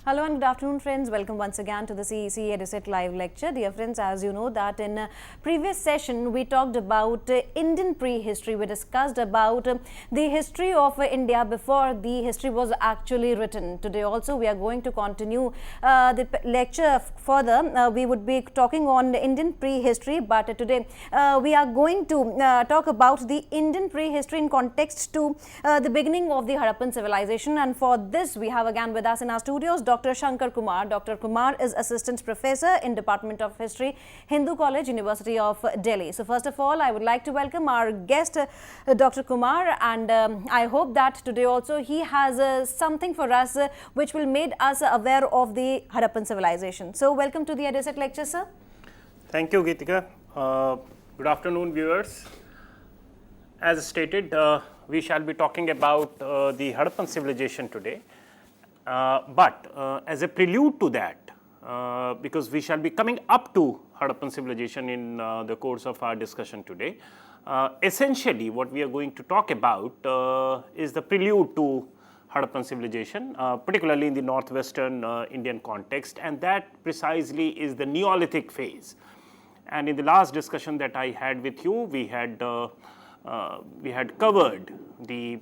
Hello and good afternoon friends, welcome once again to the CEC EduSet live lecture. Dear friends, as you know that in previous session we talked about Indian prehistory. We discussed about the history of India before the history was actually written. Today also we are going to continue the lecture further. We would be talking on Indian prehistory, but today we are going to talk about the Indian prehistory in context to the beginning of the Harappan civilization, and for this we have again with us in our studios Dr. Shankar Kumar. Dr. Kumar is Assistant Professor in Department of History, Hindu College, University of Delhi. So first of all, I would like to welcome our guest, Dr. Kumar, and I hope that today also he has something for us which will make us aware of the Harappan civilization. So welcome to the EduSet lecture, sir. Thank you, Geetika. Good afternoon, viewers. As stated, we shall be talking about the Harappan civilization today. But as a prelude to that, because we shall be coming up to Harappan civilization in the course of our discussion today, essentially what we are going to talk about is the prelude to Harappan civilization, particularly in the northwestern Indian context, and that precisely is the Neolithic phase. And in the last discussion that I had with you, we had covered the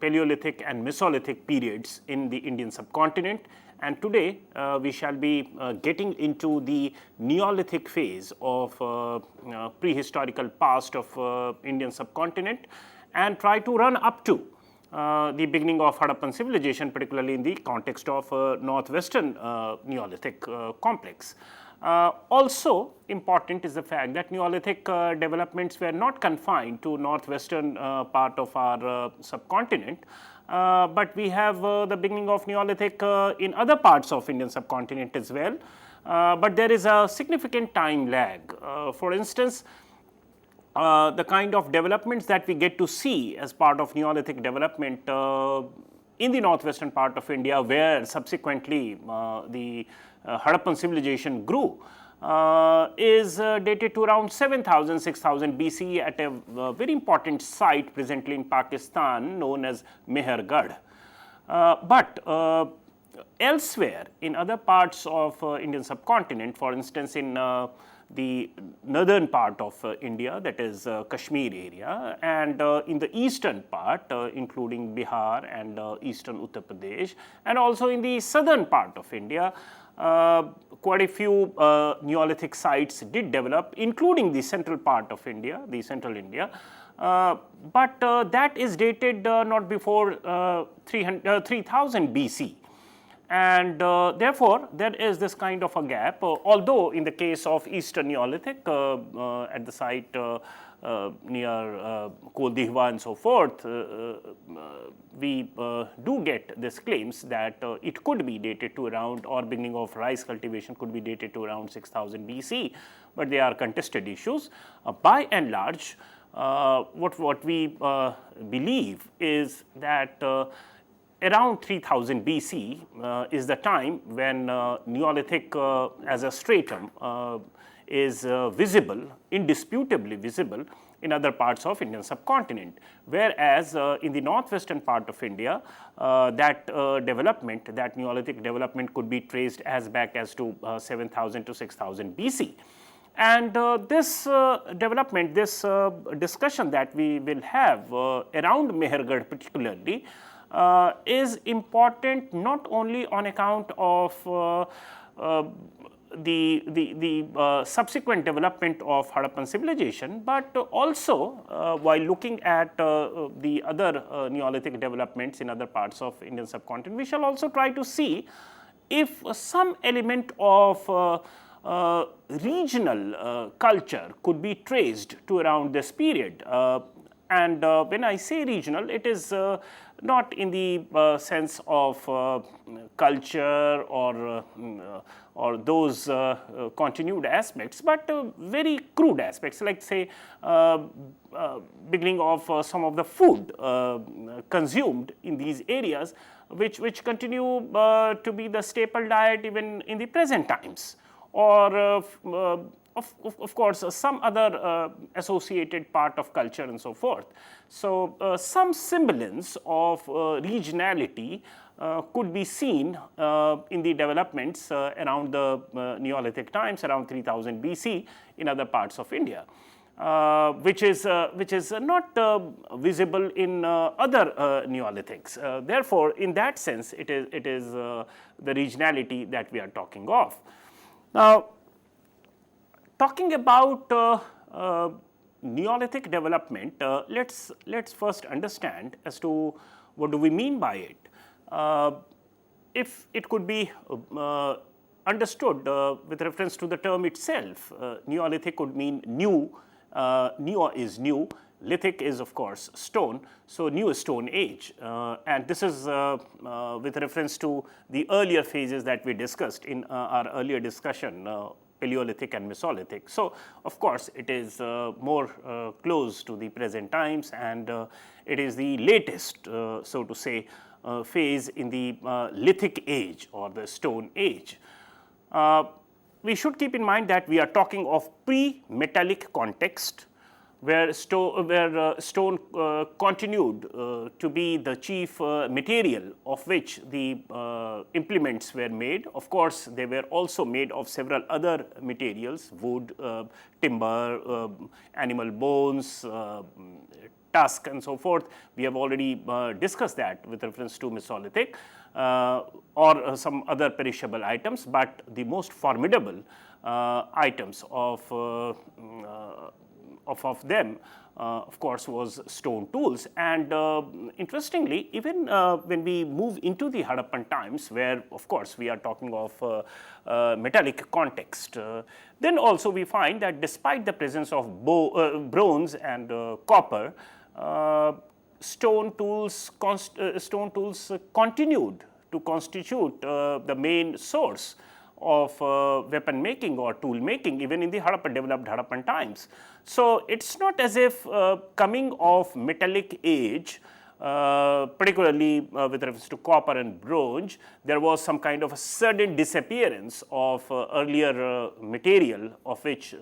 Paleolithic and Mesolithic periods in the Indian subcontinent, and today we shall be getting into the Neolithic phase of prehistorical past of Indian subcontinent and try to run up to the beginning of Harappan civilization, particularly in the context of northwestern Neolithic complex. Also important is the fact that Neolithic developments were not confined to northwestern part of our subcontinent, but we have the beginning of Neolithic in other parts of Indian subcontinent as well, but there is a significant time lag. For instance, the kind of developments that we get to see as part of Neolithic development in the northwestern part of India, where subsequently the Harappan civilization grew, is dated to around 7000, 6000 BC at a very important site presently in Pakistan known as Mehergarh. But elsewhere in other parts of Indian subcontinent, for instance in the northern part of India, that is Kashmir area, and in the eastern part including Bihar and eastern Uttar Pradesh, and also in the southern part of India, quite a few Neolithic sites did develop, including the central part of India, the central India, but that is dated not before 3000 BC. And therefore, there is this kind of a gap, although in the case of Eastern Neolithic at the site near Koldihwa and so forth, we do get these claims that it could be dated to around, or beginning of rice cultivation could be dated to around 6000 BC, but they are contested issues. By and large, what we believe is that around 3000 BC is the time when Neolithic as a stratum is visible, indisputably visible in other parts of Indian subcontinent, whereas in the northwestern part of India, that development, that Neolithic development could be traced as back as to 7000 to 6000 BC. And this development, this discussion that we will have around Mehergarh particularly, is important not only on account of the subsequent development of Harappan civilization, but also while looking at the other Neolithic developments in other parts of Indian subcontinent, we shall also try to see if some element of regional culture could be traced to around this period. And when I say regional, it is not in the sense of culture or those continued aspects, but very crude aspects, like say beginning of some of the food consumed in these areas, which continue to be the staple diet even in the present times, or of course, some other associated part of culture and so forth. So, some semblance of regionality could be seen in the developments around the Neolithic times, around 3000 BC in other parts of India. Which is not visible in other Neolithics. Therefore, in that sense, it is the regionality that we are talking of. Now, talking about Neolithic development, let's first understand as to what do we mean by it. If it could be understood with reference to the term itself, Neolithic could mean new. Neo is new, lithic is of course stone, so new is stone age, and this is with reference to the earlier phases that we discussed in our earlier discussion, Paleolithic and Mesolithic. So, of course, it is more close to the present times, and it is the latest, so to say, phase in the lithic age or the stone age. We should keep in mind that we are talking of pre-metallic context, where stone continued to be the chief material of which the implements were made. Of course, they were also made of several other materials, wood, timber, animal bones, tusk and so forth. We have already discussed that with reference to Mesolithic. Or some other perishable items, but the most formidable items of them, of course, was stone tools. And interestingly, even when we move into the Harappan times, where of course we are talking of metallic context, then also we find that despite the presence of bronze and copper, stone tools continued to constitute the main source of weapon making or tool making, even in the developed Harappan times. So, it is not as if coming of metallic age, particularly with reference to copper and bronze, there was some kind of a sudden disappearance of earlier material of which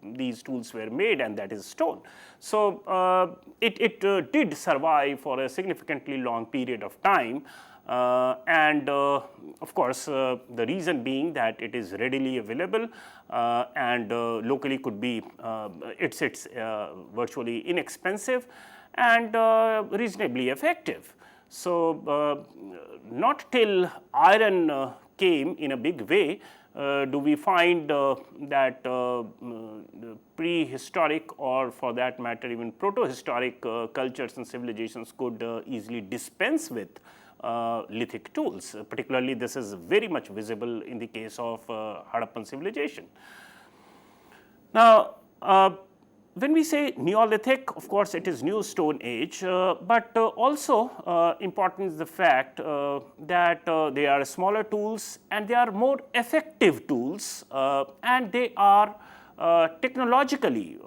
these tools were made, and that is stone. So, it did survive for a significantly long period of time. And of course, the reason being that it is readily available and locally could be it's virtually inexpensive and reasonably effective. So, not till iron came in a big way do we find that prehistoric, or for that matter even protohistoric cultures and civilizations could easily dispense with lithic tools. Particularly, this is very much visible in the case of Harappan civilization. Now, when we say Neolithic, of course, it is new stone age, but also important is the fact that they are smaller tools and they are more effective tools, and they are technologically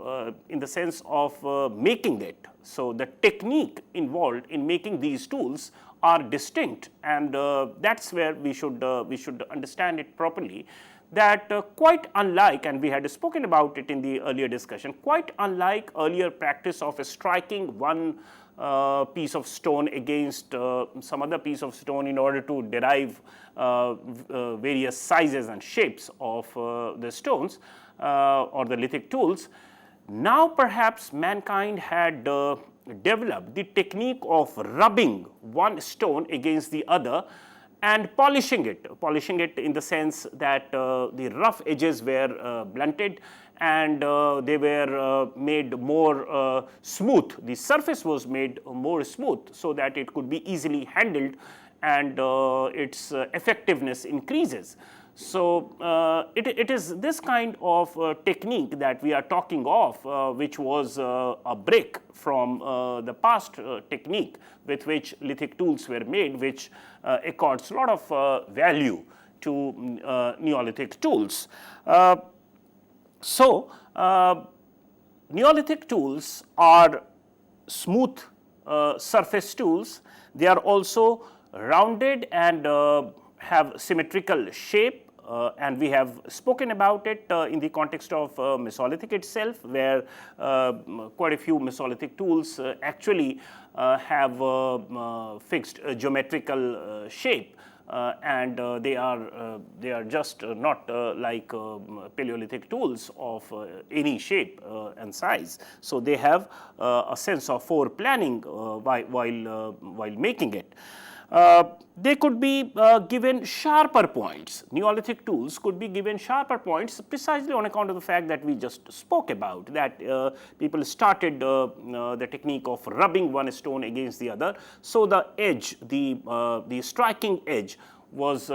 in the sense of making it. So, the technique involved in making these tools are distinct, and that is where we should understand it properly, that quite unlike, and we had spoken about it in the earlier discussion, quite unlike earlier practice of striking one piece of stone against some other piece of stone in order to derive various sizes and shapes of the stones or the lithic tools. Now perhaps mankind had developed the technique of rubbing one stone against the other and polishing it in the sense that the rough edges were blunted and they were made more smooth. The surface was made more smooth so that it could be easily handled and its effectiveness increases. So, it is this kind of technique that we are talking of, which was a break from the past technique with which lithic tools were made, which accords a lot of value to Neolithic tools. So, Neolithic tools are smooth surface tools. They are also rounded and have symmetrical shape. and we have spoken about it in the context of Mesolithic itself, where quite a few Mesolithic tools actually have fixed geometrical shape. And they are just not like Paleolithic tools of any shape and size. So they have a sense of foreplanning while making it. They could be given sharper points. Neolithic tools could be given sharper points precisely on account of the fact that we just spoke about, that people started the technique of rubbing one stone against the other. So the edge, the striking edge was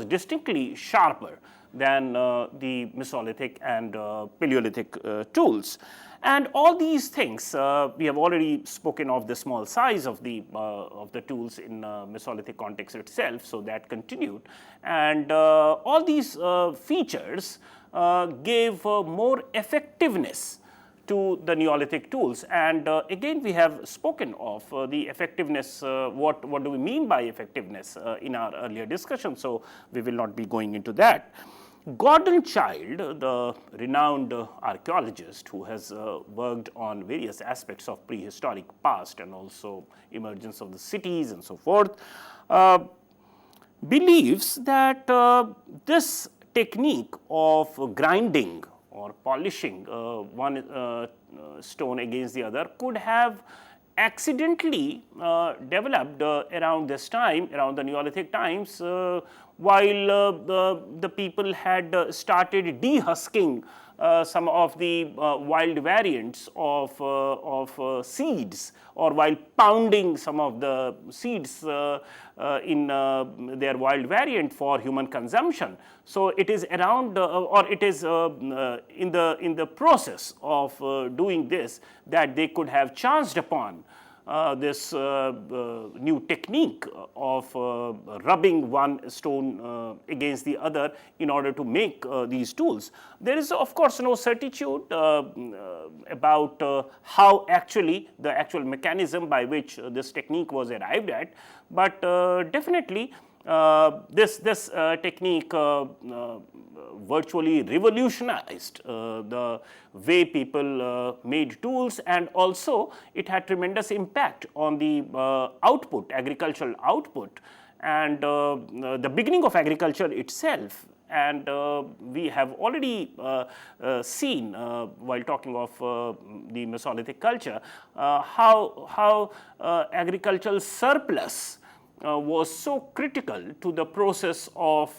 distinctly sharper than the Mesolithic and Paleolithic tools. And all these things, we have already spoken of the small size of the tools in Mesolithic context itself, so that continued. And all these features gave more effectiveness to the Neolithic tools. And again, we have spoken of the effectiveness, what do we mean by effectiveness in our earlier discussion, so we will not be going into that. Gordon Childe, the renowned archaeologist who has worked on various aspects of prehistoric past and also emergence of the cities and so forth, believes that this technique of grinding or polishing one stone against the other could have accidentally developed around this time, around the Neolithic times, while the people had started dehusking some of the wild variants of seeds, or while pounding some of the seeds in their wild variant for human consumption. So it is around or it is in the process of doing this that they could have chanced upon this new technique of rubbing one stone against the other in order to make these tools. There is of course no certitude about how actually the actual mechanism by which this technique was arrived at, but definitely this technique virtually revolutionized the way people made tools, and also it had tremendous impact on the output, agricultural output, and the beginning of agriculture itself. And we have already seen, while talking of the Mesolithic culture, how agricultural surplus was so critical to the process of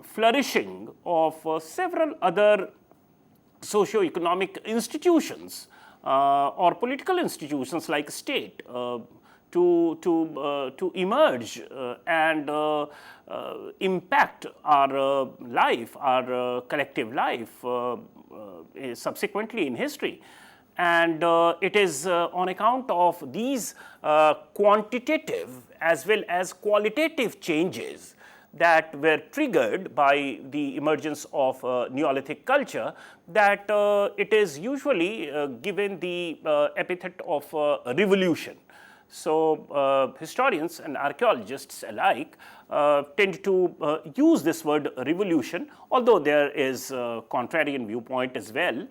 flourishing of several other socio-economic institutions or political institutions like state to emerge and impact our life, our collective life subsequently in history. And it is on account of these quantitative as well as qualitative changes that were triggered by the emergence of Neolithic culture that it is usually given the epithet of revolution. So historians and archaeologists alike tend to use this word revolution, although there is a contrarian viewpoint as well,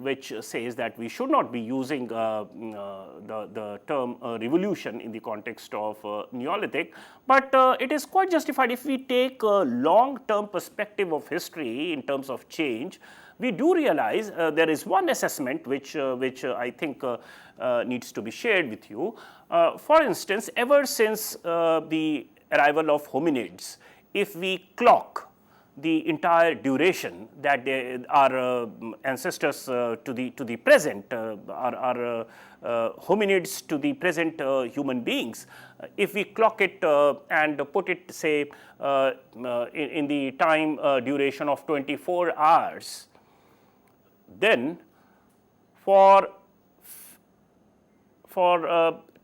which says that we should not be using the term revolution in the context of Neolithic, but it is quite justified if we take a long-term perspective of history in terms of change. We do realize there is one assessment which I think needs to be shared with you. For instance, ever since the arrival of hominids, if we clock the entire duration that our ancestors to the present, our hominids to the present human beings, if we clock it and put it say in the time duration of 24 hours, then for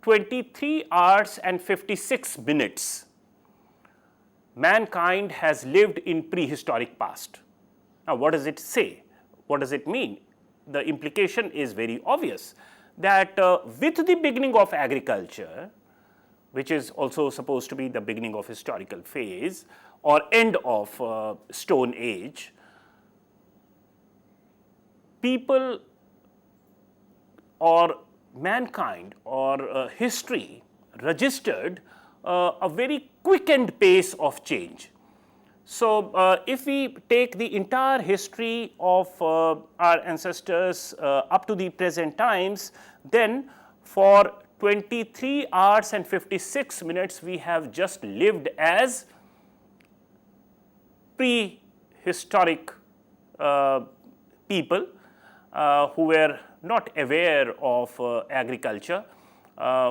23 hours and 56 minutes, mankind has lived in prehistoric past. Now, what does it say? What does it mean? The implication is very obvious that with the beginning of agriculture, which is also supposed to be the beginning of historical phase or end of Stone Age, people or mankind or history registered a very quickened pace of change. So, if we take the entire history of our ancestors up to the present times, then for 23 hours and 56 minutes we have just lived as prehistoric people who were not aware of agriculture,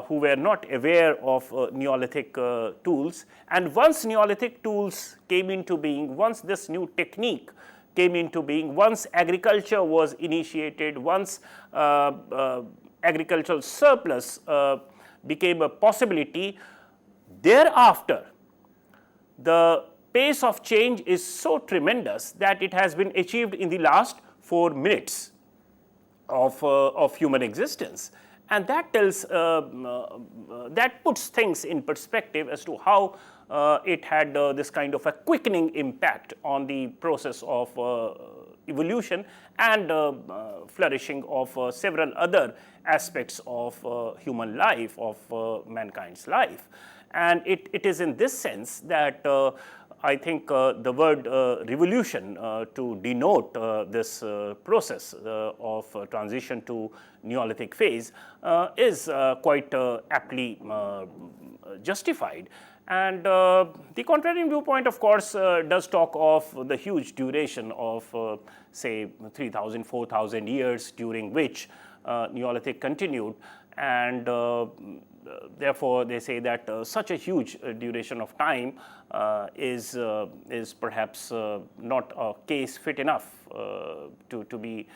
who were not aware of Neolithic tools. And once Neolithic tools came into being, once this new technique came into being, once agriculture was initiated, once agricultural surplus became a possibility, thereafter the pace of change is so tremendous that it has been achieved in the last 4 minutes of human existence. And that tells, that puts things in perspective as to how it had this kind of a quickening impact on the process of evolution and flourishing of several other aspects of human life, of mankind's life. And it is in this sense that I think the word revolution to denote this process of transition to Neolithic phase is quite aptly justified. And the contrarian viewpoint, of course, does talk of the huge duration of say 3,000, 4,000 years during which Neolithic continued, and therefore they say that such a huge duration of time is perhaps not a case fit enough to be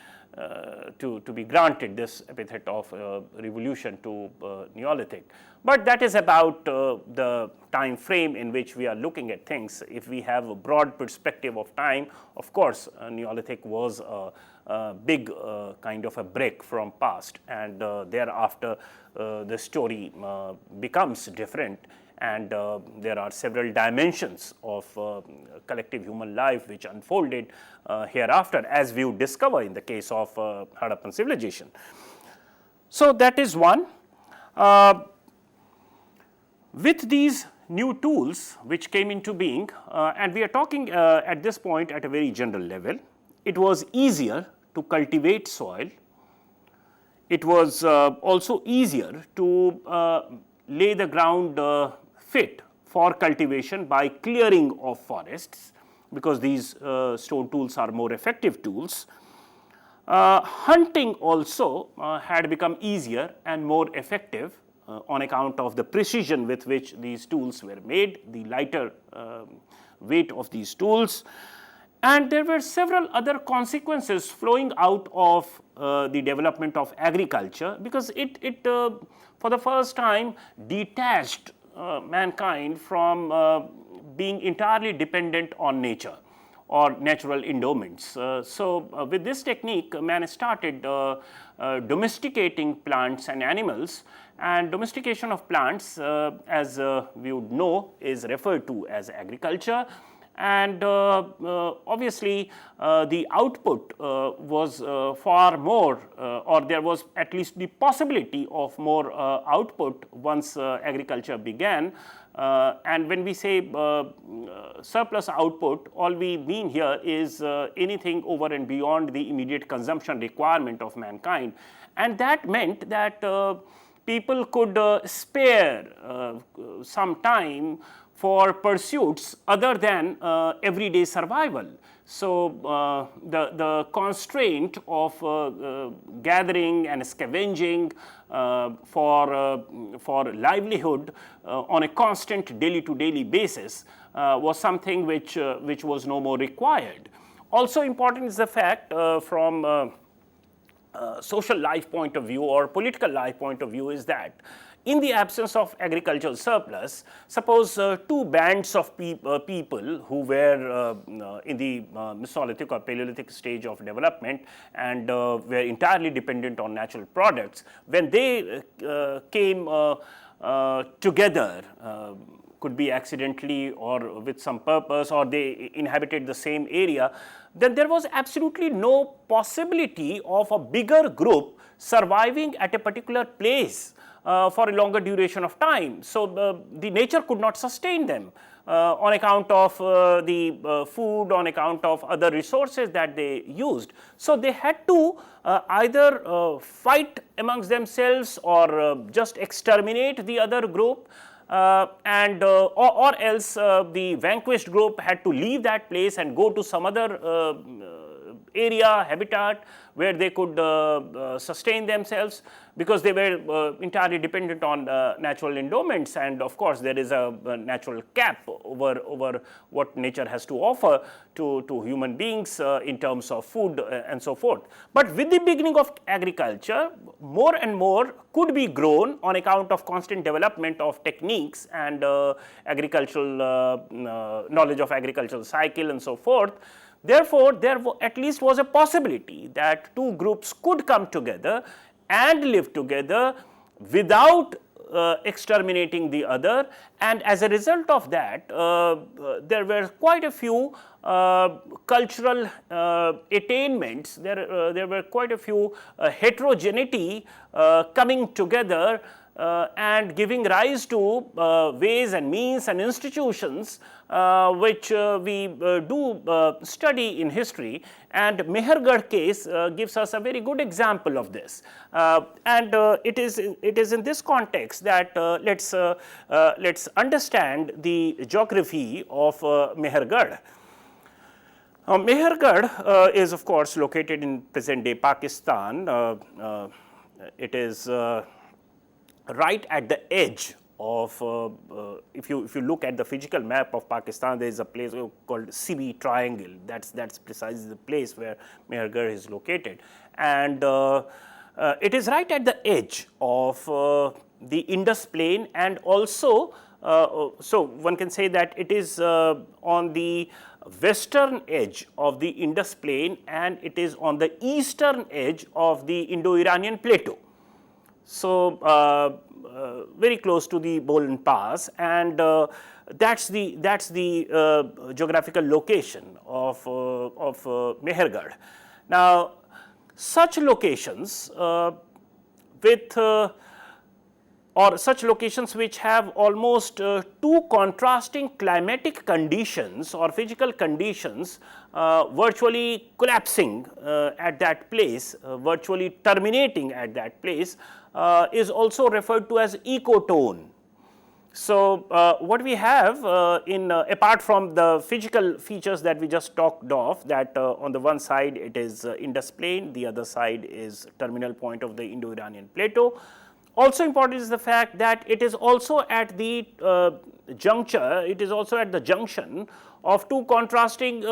granted this epithet of revolution to Neolithic. But that is about the time frame in which we are looking at things. If we have a broad perspective of time, of course Neolithic was a big kind of a break from past, and thereafter the story becomes different, and there are several dimensions of collective human life which unfolded hereafter, as we would discover in the case of Harappan civilization. So that is one. With these new tools which came into being, and we are talking at this point at a very general level, it was easier to cultivate soil. It was also easier to lay the ground fit for cultivation by clearing of forests, because these stone tools are more effective tools. Hunting also had become easier and more effective on account of the precision with which these tools were made, the lighter weight of these tools. And there were several other consequences flowing out of the development of agriculture, because it for the first time detached mankind from being entirely dependent on nature or natural endowments. So with this technique, man started domesticating plants and animals, and domestication of plants, as we would know, is referred to as agriculture. And obviously the output was far more, or there was at least the possibility of more output once agriculture began. And when we say surplus output, all we mean here is anything over and beyond the immediate consumption requirement of mankind. And that meant that people could spare some time for pursuits other than everyday survival. So the constraint of gathering and scavenging for livelihood on a constant daily to daily basis was something which was no more required. Also important is the fact from social life point of view or political life point of view is that in the absence of agricultural surplus, suppose two bands of people who were in the Mesolithic or Paleolithic stage of development and were entirely dependent on natural products, when they came together, could be accidentally or with some purpose, or they inhabited the same area, then there was absolutely no possibility of a bigger group surviving at a particular place for a longer duration of time. So, the nature could not sustain them on account of the food, on account of other resources that they used. So, they had to either fight amongst themselves or just exterminate the other group, or else the vanquished group had to leave that place and go to some other area, habitat, where they could sustain themselves, because they were entirely dependent on natural endowments, and of course there is a natural cap over what nature has to offer to human beings in terms of food and so forth. But with the beginning of agriculture, more and more could be grown on account of constant development of techniques and agricultural knowledge of agricultural cycle and so forth. Therefore, there at least was a possibility that two groups could come together and live together without exterminating the other, and as a result of that, there were quite a few cultural attainments, there were quite a few heterogeneity coming together and giving rise to ways and means and institutions which we do study in history, and Mehergarh case gives us a very good example of this. And it is in this context that let's understand the geography of Mehergarh. Mehergarh is of course located in present day Pakistan. It is right at the edge of, if you look at the physical map of Pakistan, there is a place called CB Triangle. That's precisely the place where Mehergarh is located, and it is right at the edge of the Indus Plain, and also so one can say that it is on the western edge of the Indus Plain, and it is on the eastern edge of the Indo-Iranian Plateau. So, very close to the Bolan Pass, and that's the geographical location of Mehergarh. Now, such locations with or such locations which have almost two contrasting climatic conditions or physical conditions virtually collapsing at that place, virtually terminating at that place, is also referred to as ecotone. So, what we have apart from the physical features that we just talked of, that on the one side it is Indus Plain, the other side is terminal point of the Indo-Iranian Plateau. Also important is the fact that it is also at the juncture, it is also at the junction of two contrasting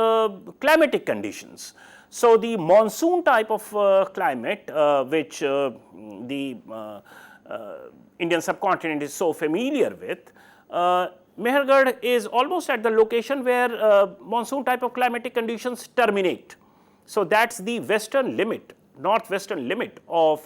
climatic conditions. So, the monsoon type of climate which the Indian subcontinent is so familiar with, Mehergarh is almost at the location where monsoon type of climatic conditions terminate. So, that is the western limit, northwestern limit of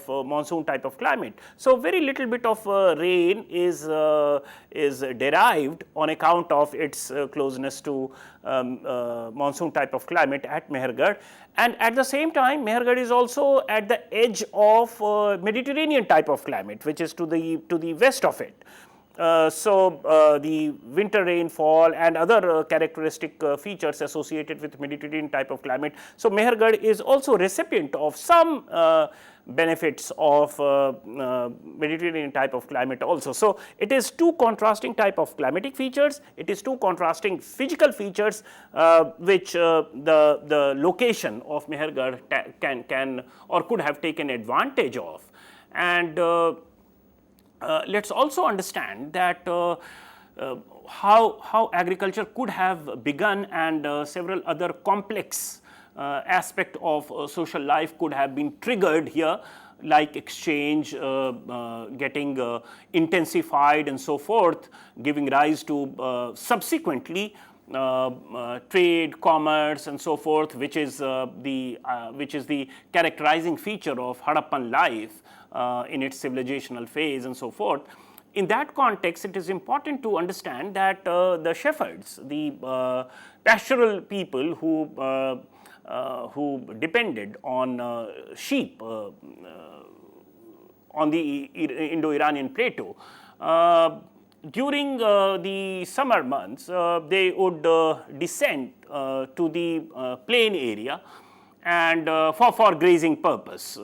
monsoon type of climate. So, very little bit of rain is derived on account of its closeness to monsoon type of climate at Mehergarh, and at the same time Mehergarh is also at the edge of Mediterranean type of climate, which is to the west of it. The winter rainfall and other characteristic features associated with Mediterranean type of climate. So, Mehergarh is also recipient of some benefits of Mediterranean type of climate also. So, it is two contrasting type of climatic features, it is two contrasting physical features which the location of Mehergarh can or could have taken advantage of. And let us also understand that how agriculture could have begun, and several other complex aspect of social life could have been triggered here, like exchange getting intensified and so forth, giving rise to subsequently trade, commerce and so forth, which is the characterizing feature of Harappan life in its civilizational phase and so forth. In that context, it is important to understand that the shepherds, the pastoral people who depended on sheep on the Indo-Iranian plateau, during the summer months, they would descend to the plain area and for grazing purpose,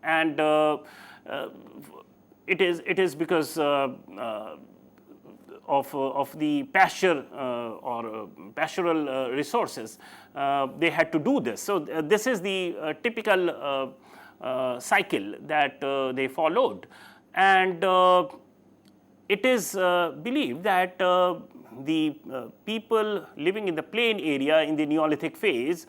and it is because of the pasture or pastoral resources, they had to do this. So this is the typical cycle that they followed, and it is believed that the people living in the plain area in the Neolithic phase,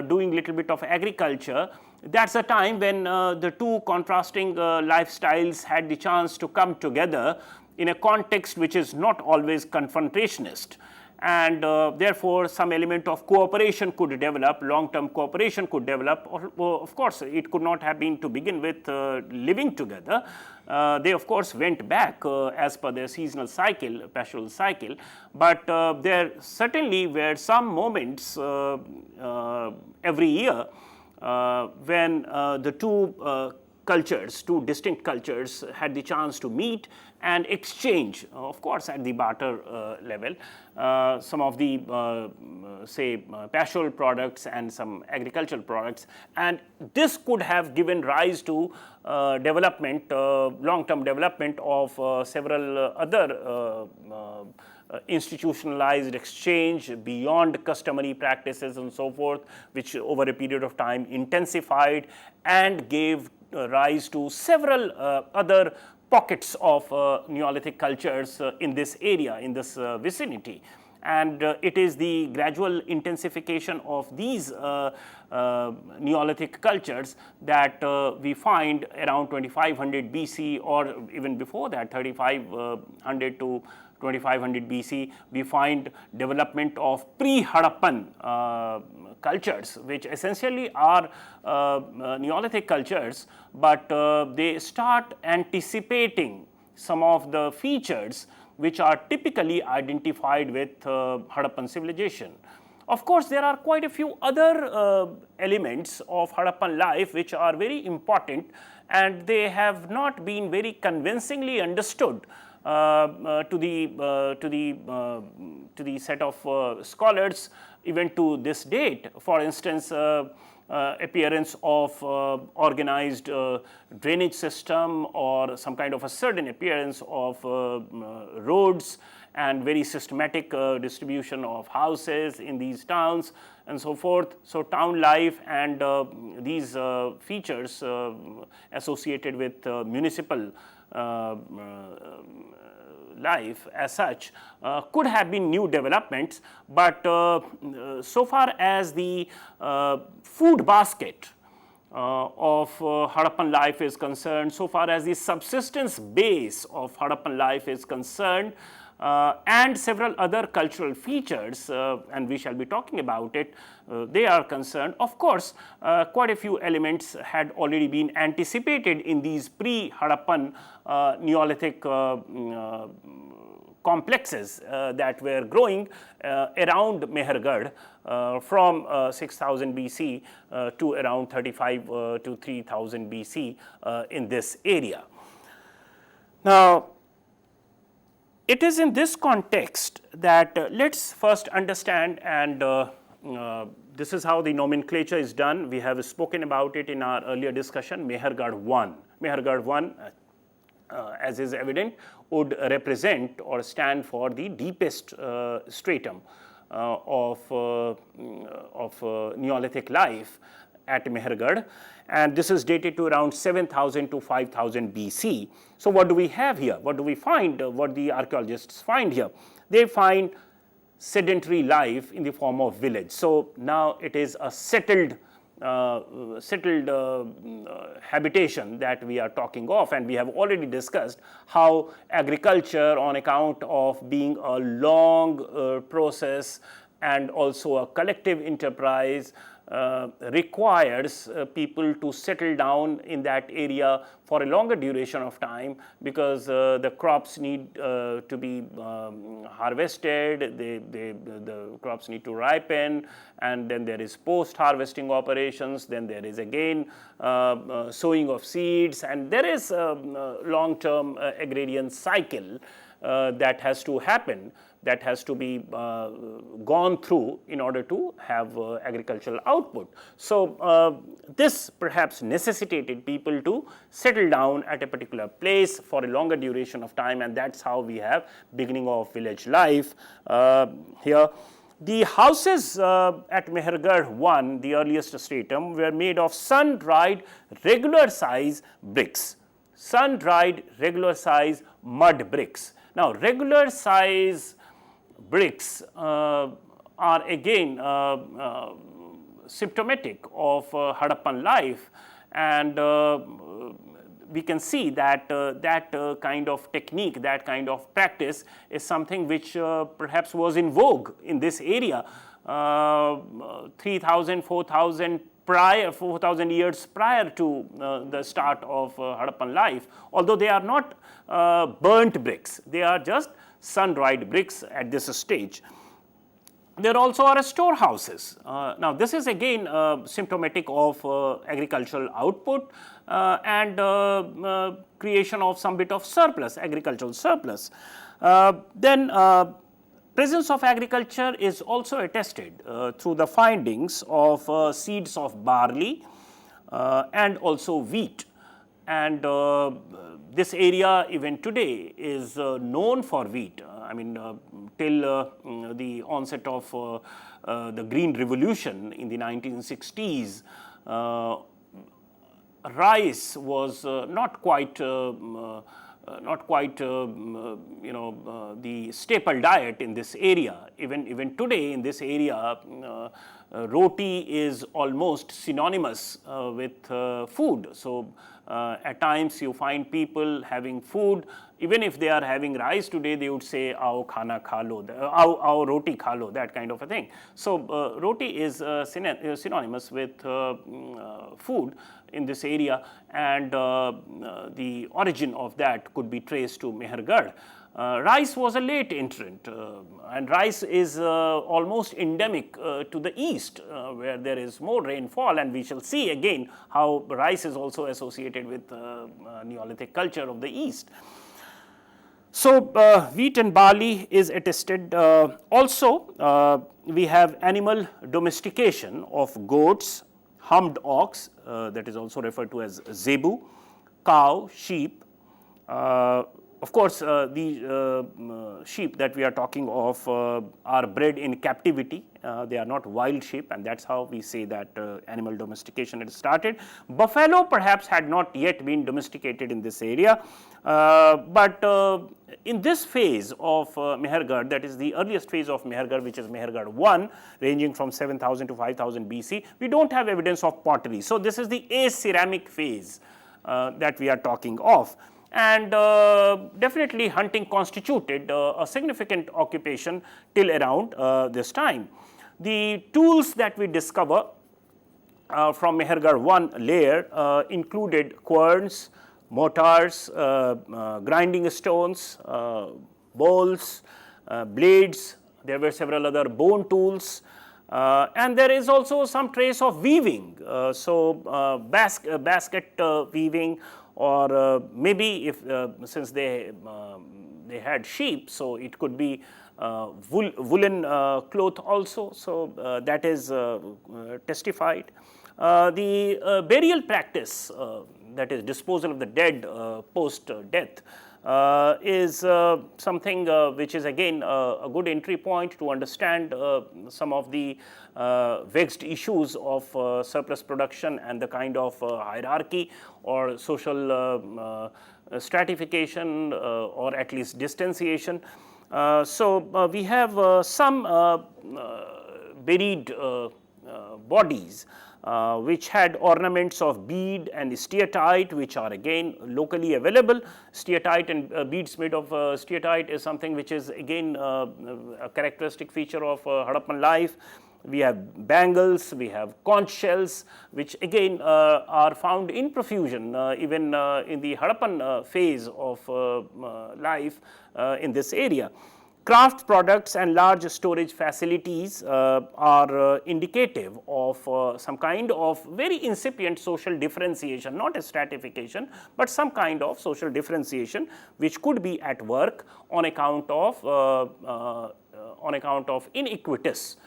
doing little bit of agriculture, that's a time when the two contrasting lifestyles had the chance to come together in a context which is not always confrontationist, and therefore some element of cooperation could develop, long-term cooperation could develop. Of course, it could not have been to begin with living together. They of course went back as per their seasonal cycle, pastoral cycle, but there certainly were some moments every year when the two distinct cultures had the chance to meet and exchange, of course at the barter level, some of the pastoral products and some agricultural products, and this could have given rise to development, long-term development of several other institutionalized exchange beyond customary practices and so forth, which over a period of time intensified and gave rise to several other pockets of Neolithic cultures in this area, in this vicinity. And it is the gradual intensification of these Neolithic cultures that we find around 2500 BC, or even before that, 3500 to 2500 BC, we find development of pre-Harappan cultures, which essentially are Neolithic cultures, but they start anticipating some of the features which are typically identified with Harappan civilization. Of course, there are quite a few other elements of Harappan life which are very important, and they have not been very convincingly understood to the set of scholars even to this date. For instance, appearance of organized drainage system, or some kind of a certain appearance of roads and very systematic distribution of houses in these towns and so forth. So town life and these features associated with municipal life as such could have been new developments, but so far as the food basket of Harappan life is concerned, so far as the subsistence base of Harappan life is concerned, and several other cultural features, and we shall be talking about it, they are concerned. Of course, quite a few elements had already been anticipated in these pre-Harappan Neolithic complexes that were growing around Mehergarh from 6000 BC to around 35 to 3000 BC in this area. Now, it is in this context that let's first understand, and this is how the nomenclature is done. We have spoken about it in our earlier discussion. Mehergarh 1. Mehergarh 1, as is evident, would represent or stand for the deepest stratum of Neolithic life at Mehergarh, and this is dated to around 7000 to 5000 BC. So what do we have here? What do we find? What the archaeologists find here? They find sedentary life in the form of village. So now it is a settled habitation that we are talking of, and we have already discussed how agriculture, on account of being a long process and also a collective enterprise, requires people to settle down in that area for a longer duration of time, because the crops need to be harvested, the crops need to ripen, and then there is post-harvesting operations, then there is again sowing of seeds, and there is a long-term agrarian cycle that has to happen, that has to be gone through in order to have agricultural output. So this perhaps necessitated people to settle down at a particular place for a longer duration of time, and that's how we have beginning of village life here. The houses at Mehergarh 1, the earliest stratum, were made of sun-dried regular size bricks, sun-dried regular size mud bricks. Now, regular size bricks are again symptomatic of Harappan life, and we can see that that kind of technique, that kind of practice is something which perhaps was in vogue in this area 3,000, 4,000 years prior to the start of Harappan life, although they are not burnt bricks, they are just sun-dried bricks at this stage. There also are storehouses. Now, this is again symptomatic of agricultural output and creation of some bit of surplus, agricultural surplus. Then presence of agriculture is also attested through the findings of seeds of barley and also wheat, and this area even today is known for wheat. I mean, till the onset of the Green Revolution in the 1960s, rice was not quite the staple diet in this area. Even today in this area, roti is almost synonymous with food. So at times you find people having food, even if they are having rice today, they would say, "Aao khana kha lo," "Aao roti kha lo," that kind of a thing. So roti is synonymous with food in this area, and the origin of that could be traced to Mehergarh. Rice was a late entrant, and rice is almost endemic to the east, where there is more rainfall, and we shall see again how rice is also associated with Neolithic culture of the east. So wheat and barley is attested. Also, we have animal domestication of goats, humped ox, that is also referred to as zebu, cow, sheep. Of course, the sheep that we are talking of are bred in captivity. They are not wild sheep, and that's how we say that animal domestication had started. Buffalo perhaps had not yet been domesticated in this area, but in this phase of Mehergarh, that is the earliest phase of Mehergarh, which is Mehergarh 1, ranging from 7,000 to 5,000 BC, we don't have evidence of pottery. So this is the aceramic phase that we are talking of. And definitely hunting constituted a significant occupation till around this time. The tools that we discover from Mehergarh 1 layer included querns, mortars, grinding stones, bowls, blades. There were several other bone tools, and there is also some trace of weaving. So basket weaving, or maybe if since they had sheep, so it could be woolen cloth also. So that is testified. The burial practice, that is disposal of the dead post death, is something which is again a good entry point to understand some of the vexed issues of surplus production and the kind of hierarchy or social stratification or at least distanciation. So we have some buried bodies which had ornaments of bead and steatite, which are again locally available. Steatite and beads made of steatite is something which is again a characteristic feature of Harappan life. we have bangles, we have conch shells, which again are found in profusion even in the Harappan phase of life in this area. Craft products and large storage facilities are indicative of some kind of very incipient social differentiation, not a stratification, but some kind of social differentiation which could be at work on account of iniquitous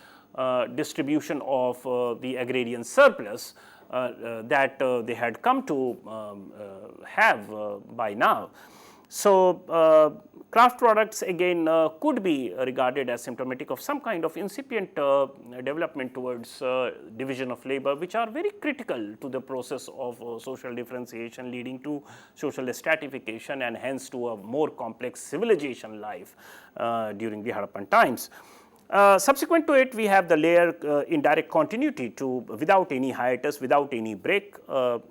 distribution of the agrarian surplus that they had come to have by now. So, craft products again could be regarded as symptomatic of some kind of incipient development towards division of labor, which are very critical to the process of social differentiation, leading to social stratification and hence to a more complex civilization life during the Harappan times. Subsequent to it, we have the layer in direct continuity to without any hiatus, without any break.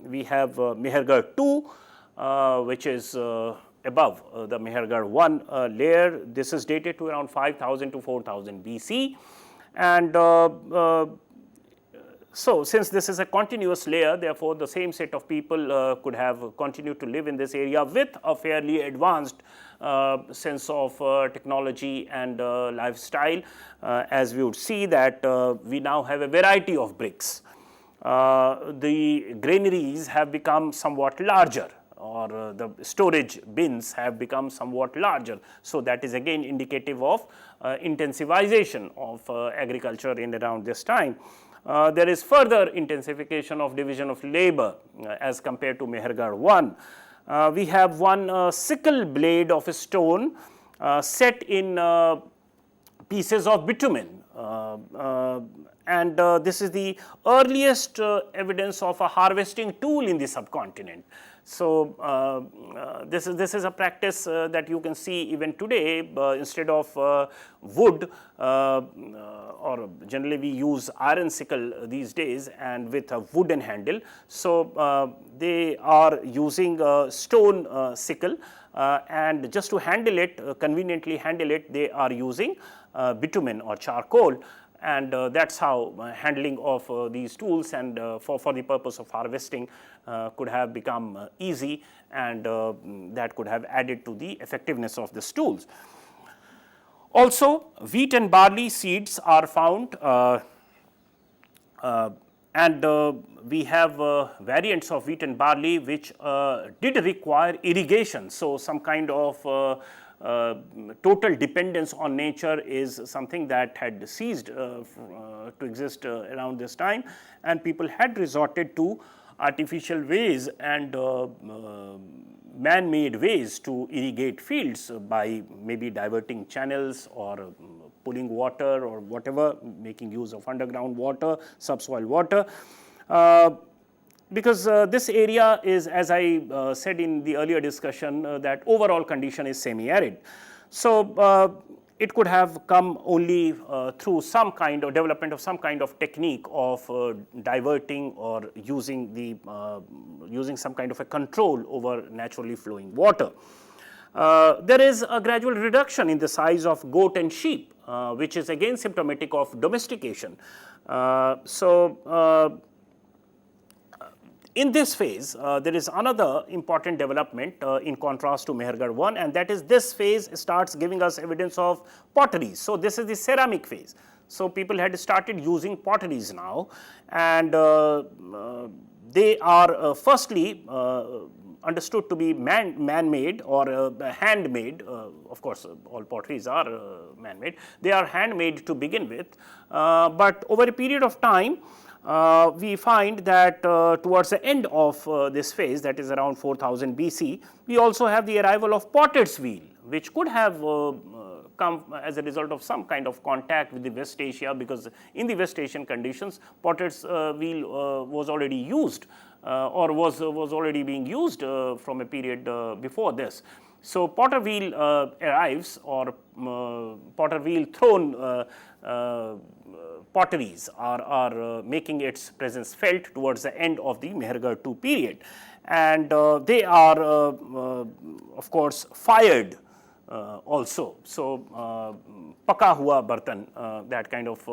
We have Mehergarh 2, which is above the Mehergarh 1 layer. This is dated to around 5000 to 4000 BC, and so since this is a continuous layer, therefore the same set of people could have continued to live in this area with a fairly advanced sense of technology and lifestyle, as we would see that we now have a variety of bricks. The granaries have become somewhat larger, or the storage bins have become somewhat larger. So, that is again indicative of intensivization of agriculture in around this time. There is further intensification of division of labor as compared to Mehergarh 1. We have one sickle blade of a stone set in pieces of bitumen, and this is the earliest evidence of a harvesting tool in the subcontinent. So, this is a practice that you can see even today. Instead of wood, or generally we use iron sickle these days and with a wooden handle. So, they are using a stone sickle, and just to handle it, conveniently handle it, they are using bitumen or charcoal. And that is how handling of these tools and for the purpose of harvesting could have become easy, and that could have added to the effectiveness of these tools. Also, wheat and barley seeds are found, and we have variants of wheat and barley which did require irrigation. So, some kind of total dependence on nature is something that had ceased to exist around this time, and people had resorted to artificial ways and man-made ways to irrigate fields by maybe diverting channels or pulling water or whatever, making use of underground water, subsoil water. Because this area is, as I said in the earlier discussion, that overall condition is semi-arid. So, it could have come only through some kind of development of some kind of technique of diverting or using the using some kind of a control over naturally flowing water. There is a gradual reduction in the size of goat and sheep, which is again symptomatic of domestication. In this phase, there is another important development in contrast to Mehergarh 1, and that is this phase starts giving us evidence of potteries. So, this is the ceramic phase. So, people had started using potteries now, and they are firstly understood to be man-made or handmade. Of course, all potteries are man-made. They are handmade to begin with, but over a period of time, we find that towards the end of this phase, that is around 4000 BC, we also have the arrival of potter's wheel, which could have come as a result of some kind of contact with the West Asia, because in the West Asian conditions, potter's wheel was already used or was already being used from a period before this. So, potter wheel arrives, or potter wheel thrown potteries are making its presence felt towards the end of the Mehergarh 2 period, and they are of course fired also. So, paka hua bartan, that kind of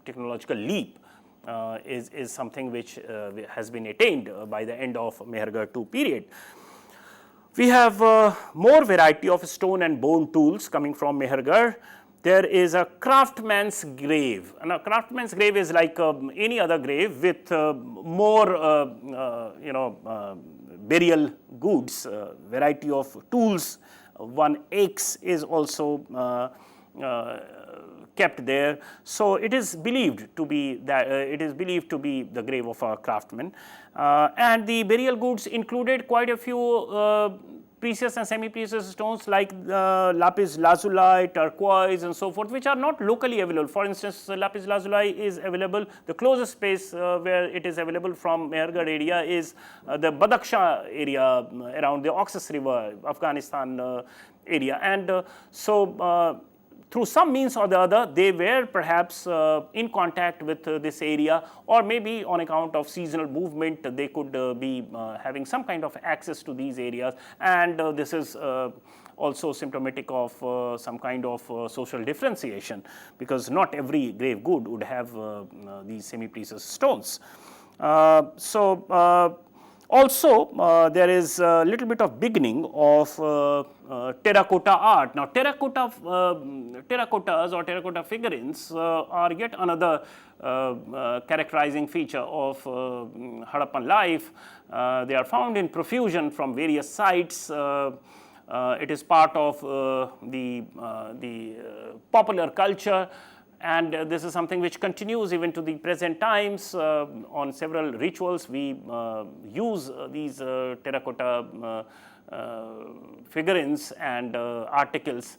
technological leap is something which has been attained by the end of Mehergarh II period. We have more variety of stone and bone tools coming from Mehergarh. There is a craftsman's grave, and a craftsman's grave is like any other grave with more burial goods, variety of tools. One axe is also kept there, so it is believed to be that the grave of a craftsman, and the burial goods included quite a few precious and semi-precious stones like lapis lazuli, turquoise, and so forth, which are not locally available. For instance, lapis lazuli is available. The closest place where it is available from Mehergarh area is the Badakhshan area around the Oxus River, Afghanistan area, and through some means or the other, they were perhaps in contact with this area, or maybe on account of seasonal movement, they could be having some kind of access to these areas, and this is also symptomatic of some kind of social differentiation, because not every grave good would have these semi-precious stones. Also, there is a little bit of beginning of terracotta art. Now, terracottas or terracotta figurines are yet another characterizing feature of Harappan life. They are found in profusion from various sites. It is part of the popular culture, and this is something which continues even to the present times. On several rituals, we use these terracotta figurines and articles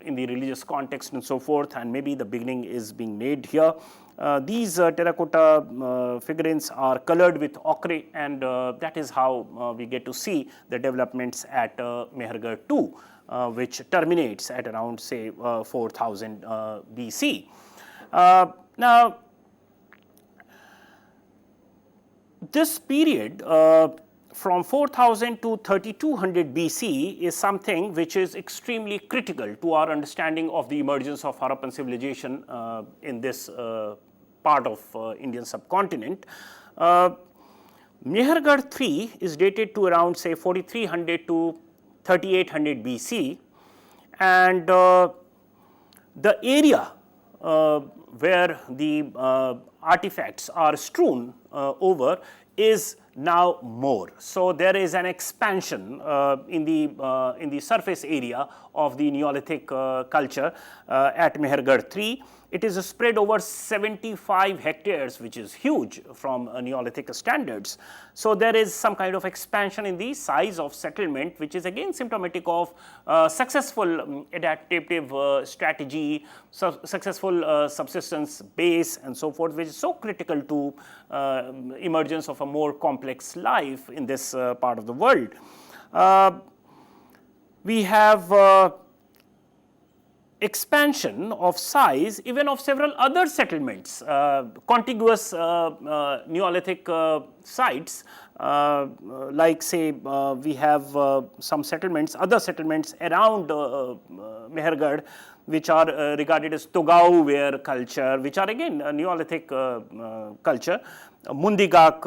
in the religious context and so forth, and maybe the beginning is being made here. These terracotta figurines are colored with ochre, and that is how we get to see the developments at Mehergarh II, which terminates at around, say, 4000 BC. Now, this period from 4000 to 3200 BC is something which is extremely critical to our understanding of the emergence of Harappan civilization in this part of Indian subcontinent. Mehergarh III is dated to around, say, 4300 to 3800 BC, and the area where the artifacts are strewn over is now more. So, there is an expansion in the surface area of the Neolithic culture at Mehergarh III. It is spread over 75 hectares, which is huge from Neolithic standards. So, there is some kind of expansion in the size of settlement, which is again symptomatic of successful adaptive strategy, successful subsistence base, and so forth, which is so critical to emergence of a more complex life in this part of the world. We have expansion of size even of several other settlements, contiguous Neolithic sites, like, say, we have some settlements, other settlements around Mehergarh, which are regarded as Togau ware culture, which are again a Neolithic culture, Mundigak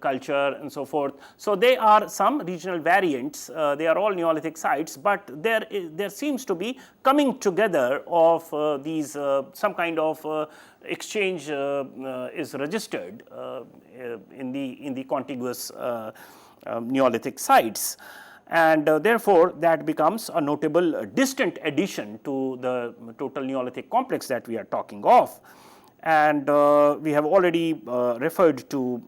culture, and so forth. So, they are some regional variants, they are all Neolithic sites, but there seems to be coming together of these, some kind of exchange is registered in the contiguous Neolithic sites, and therefore, that becomes a notable distant addition to the total Neolithic complex that we are talking of. And we have already referred to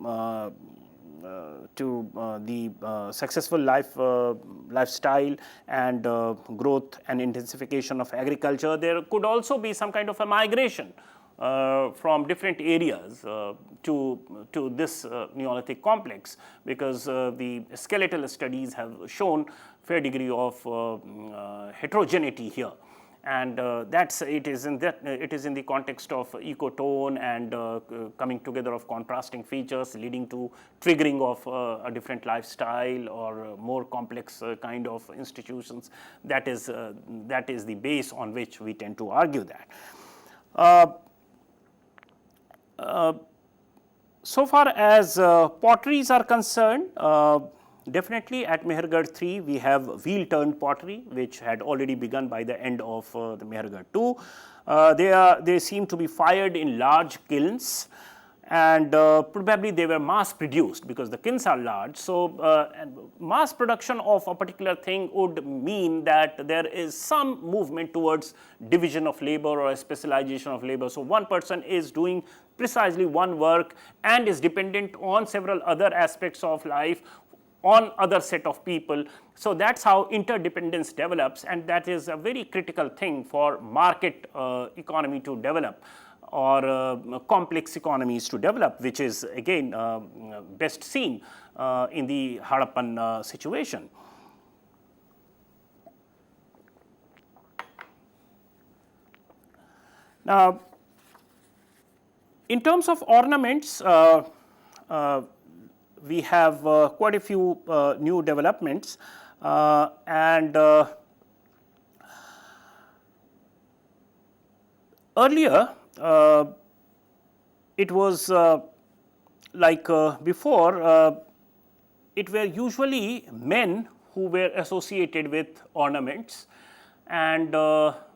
the successful lifestyle and growth and intensification of agriculture. There could also be some kind of a migration from different areas to this Neolithic complex, because the skeletal studies have shown fair degree of heterogeneity here. And it is in the context of ecotone and coming together of contrasting features, leading to triggering of a different lifestyle or more complex kind of institutions. That is the base on which we tend to argue that. So far as potteries are concerned, definitely at Mehergarh 3 we have wheel turned pottery, which had already begun by the end of the Mehergarh 2. They seem to be fired in large kilns, and probably they were mass produced because the kilns are large. So, mass production of a particular thing would mean that there is some movement towards division of labor or a specialization of labor. So, one person is doing precisely one work and is dependent on several other aspects of life on other set of people. So, that is how interdependence develops, and that is a very critical thing for market economy to develop, or complex economies to develop, which is again best seen in the Harappan situation. Now, in terms of ornaments, we have quite a few new developments, and earlier it was like before, it were usually men who were associated with ornaments, and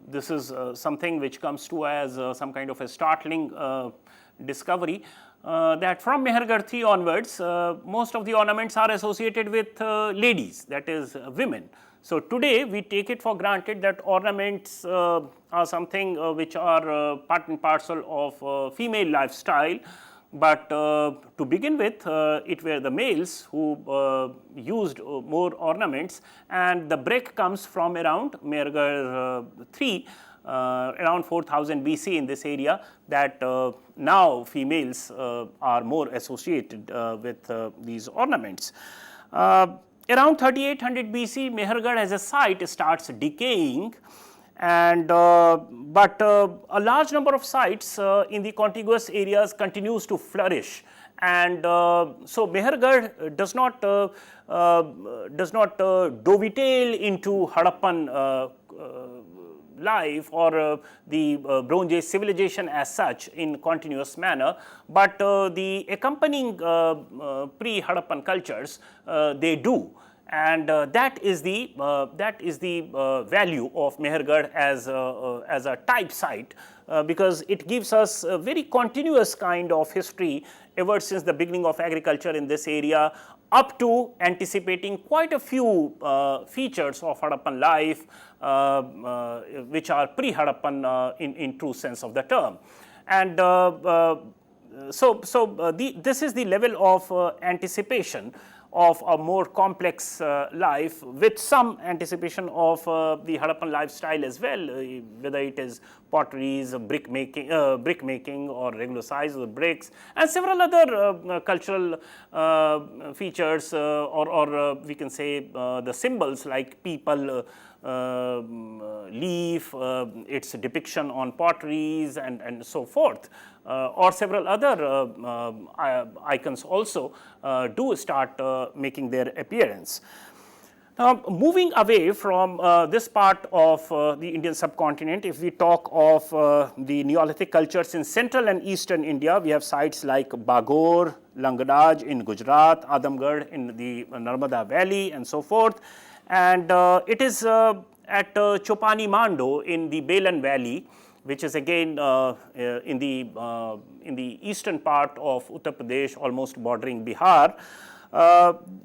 this is something which comes to as some kind of a startling discovery, that from Mehergarh 3 onwards, most of the ornaments are associated with ladies, that is women. So, today we take it for granted that ornaments are something which are part and parcel of female lifestyle, but to begin with, it were the males who used more ornaments, and the break comes from around Mehergarh 3, around 4000 BC in this area, that now females are more associated with these ornaments. Around 3800 BC, Mehergarh as a site starts decaying, and but a large number of sites in the contiguous areas continues to flourish, and so Mehergarh does not dovetail into Harappan life or the Bronze Age civilization as such in continuous manner, but the accompanying pre-Harappan cultures they do, and that is the value of Mehergarh as a type site, because it gives us a very continuous kind of history ever since the beginning of agriculture in this area, up to anticipating quite a few features of Harappan life, which are pre-Harappan in true sense of the term. And this is the level of anticipation of a more complex life, with some anticipation of the Harappan lifestyle as well, whether it is potteries, brick making or regular size of the bricks, and several other cultural features, or we can say the symbols like people, leaf, its depiction on potteries, and so forth, or several other icons also do start making their appearance. Now, moving away from this part of the Indian subcontinent, if we talk of the Neolithic cultures in central and eastern India, we have sites like Bagor, Langaraj in Gujarat, Adamgarh in the Narmada Valley, and so forth. And it is at Chopani Mando in the Belan Valley, which is again in the eastern part of Uttar Pradesh, almost bordering Bihar.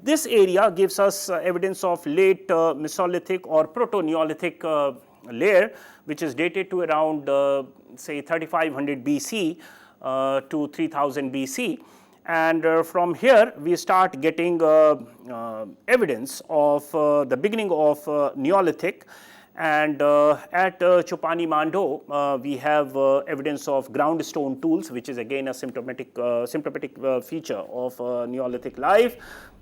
This area gives us evidence of late Mesolithic or Proto-Neolithic layer, which is dated to around say 3500 BC to 3000 BC. And from here we start getting evidence of the beginning of Neolithic. And at Chopani Mando, we have evidence of ground stone tools, which is again a symptomatic feature of Neolithic life,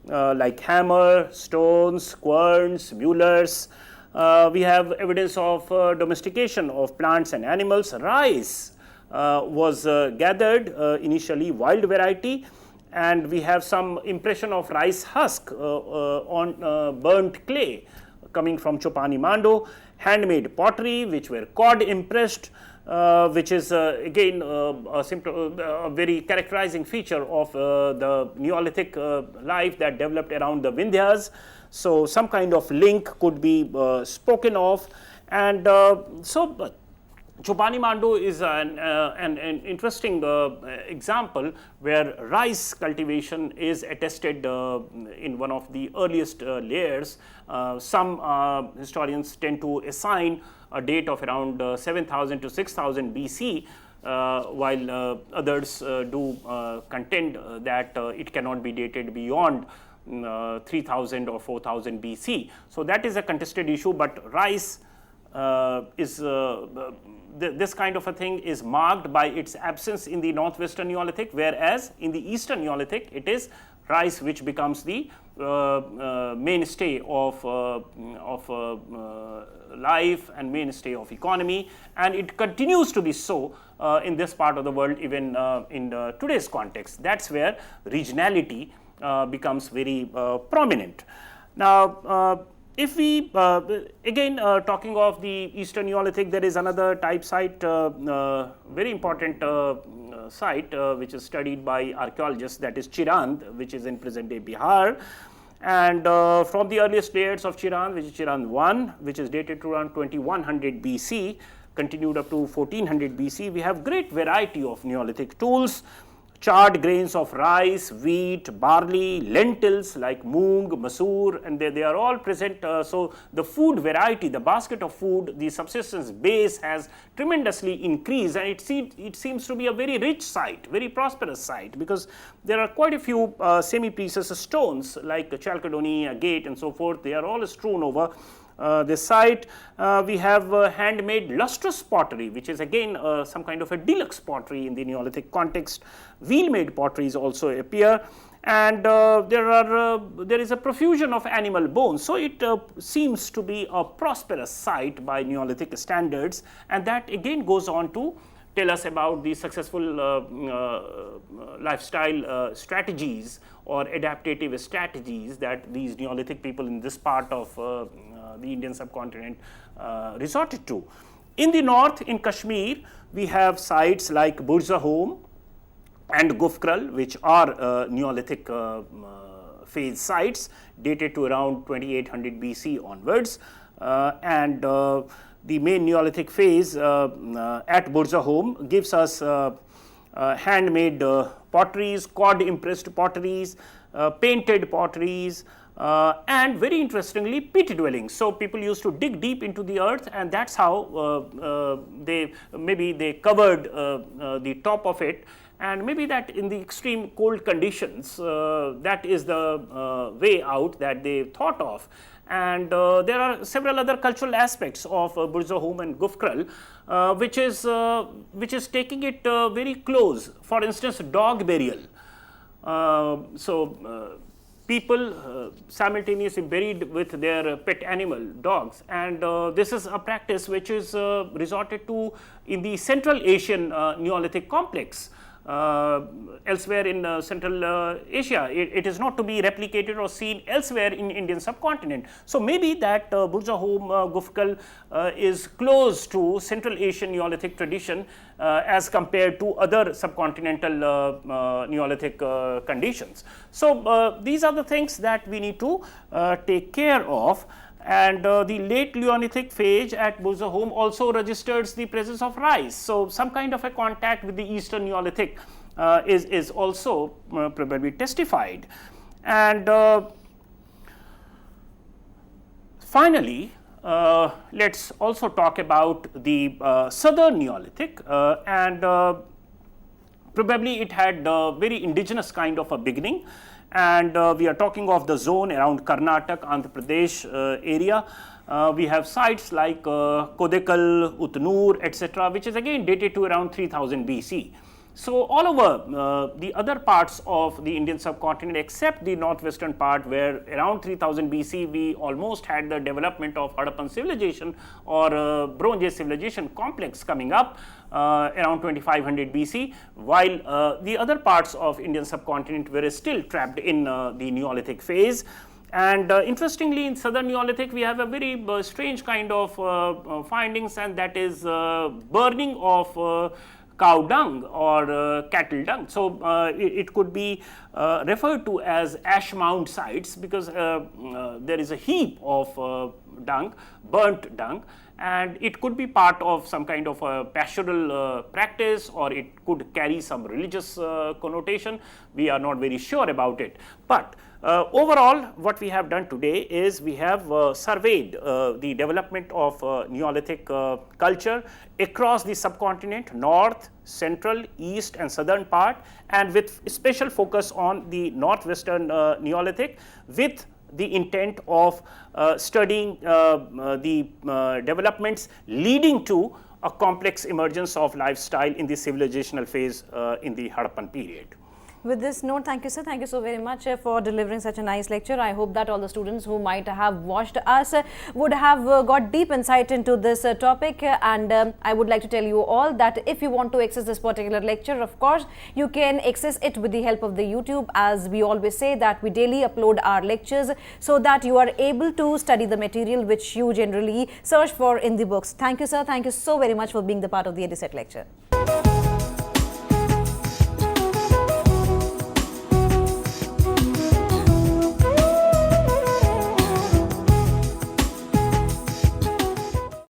like hammer, stones, querns, mullers. We have evidence of domestication of plants and animals. Rice was gathered, initially wild variety, and we have some impression of rice husk on burnt clay coming from Chopani Mando. handmade pottery, which were cord impressed, which is again a very characterizing feature of the Neolithic life that developed around the Vindhyas. So, some kind of link could be spoken of, and so Chobani Mando is an interesting example where rice cultivation is attested in one of the earliest layers. Some historians tend to assign a date of around 7000 to 6000 BC, while others do contend that it cannot be dated beyond 3000 or 4000 BC. So, that is a contested issue, but rice is this kind of a thing is marked by its absence in the northwestern Neolithic, whereas in the eastern Neolithic it is rice which becomes the mainstay of life and mainstay of economy, and it continues to be so in this part of the world even in today's context. That is where regionality becomes very prominent. Now, if we again talking of the eastern Neolithic, there is another type site, very important site which is studied by archaeologists, that is Chirand, which is in present day Bihar. And from the earliest layers of Chirand, which is Chirand 1, which is dated to around 2100 BC, continued up to 1400 BC, we have great variety of Neolithic tools. Charred grains of rice, wheat, barley, lentils like moong, masoor, and they are all present. So, the food variety, the basket of food, the subsistence base has tremendously increased, and it seems to be a very rich site, very prosperous site, because there are quite a few semi-precious stones like chalcedony, agate and so forth. They are all strewn over this site. We have handmade lustrous pottery, which is again some kind of a deluxe pottery in the Neolithic context. Wheel made potteries also appear, and there is a profusion of animal bones. So, it seems to be a prosperous site by Neolithic standards, and that again goes on to tell us about the successful lifestyle strategies or adaptative strategies that these Neolithic people in this part of the Indian subcontinent resorted to. In the north, in Kashmir, we have sites like Burzahom and Gufkral, which are Neolithic phase sites dated to around 2800 BC onwards, and the main Neolithic phase at Burzahom gives us handmade potteries, cord impressed potteries, painted potteries, and very interestingly pit dwellings. So, people used to dig deep into the earth, and that is how they covered the top of it, and maybe that in the extreme cold conditions that is the way out that they thought of. And there are several other cultural aspects of Burzahom and Gufkral, which is taking it very close. For instance, dog burial. People simultaneously buried with their pet animal, dogs, and this is a practice which is resorted to in the Central Asian Neolithic complex. Elsewhere in Central Asia, it is not to be replicated or seen elsewhere in Indian subcontinent. So, maybe that Burzahom Gufkal is close to Central Asian Neolithic tradition as compared to other subcontinental Neolithic conditions. So, these are the things that we need to take care of. And the late Neolithic phase at Burzahom also registers the presence of rice. So, some kind of a contact with the Eastern Neolithic is also probably testified. And finally, let us also talk about the Southern Neolithic, and probably it had a very indigenous kind of a beginning. And we are talking of the zone around Karnataka, Andhra Pradesh area. We have sites like Kodekal, Utnur, etc., which is again dated to around 3000 BC. So, all over the other parts of the Indian subcontinent except the northwestern part, where around 3000 BC we almost had the development of Harappan Civilization or Bronze Age civilization complex coming up around 2500 BC, while the other parts of Indian subcontinent were still trapped in the Neolithic phase. And interestingly, in southern Neolithic, we have a very strange kind of findings, and that is burning of cow dung or cattle dung. So, it could be referred to as ash mound sites, because there is a heap of dung, burnt dung, and it could be part of some kind of a pastoral practice, or it could carry some religious connotation. We are not very sure about it. But overall, what we have done today is we have surveyed the development of Neolithic culture across the subcontinent, north, central, east and southern part, and with special focus on the northwestern Neolithic, with the intent of studying the developments leading to a complex emergence of lifestyle in the civilizational phase in the Harappan period. With this note, thank you, sir. Thank you so very much for delivering such a nice lecture. I hope that all the students who might have watched us would have got deep insight into this topic. And I would like to tell you all that if you want to access this particular lecture, of course, you can access it with the help of the YouTube. As we always say that we daily upload our lectures so that you are able to study the material which you generally search for in the books. Thank you, sir. Thank you so very much for being the part of the EduSet lecture.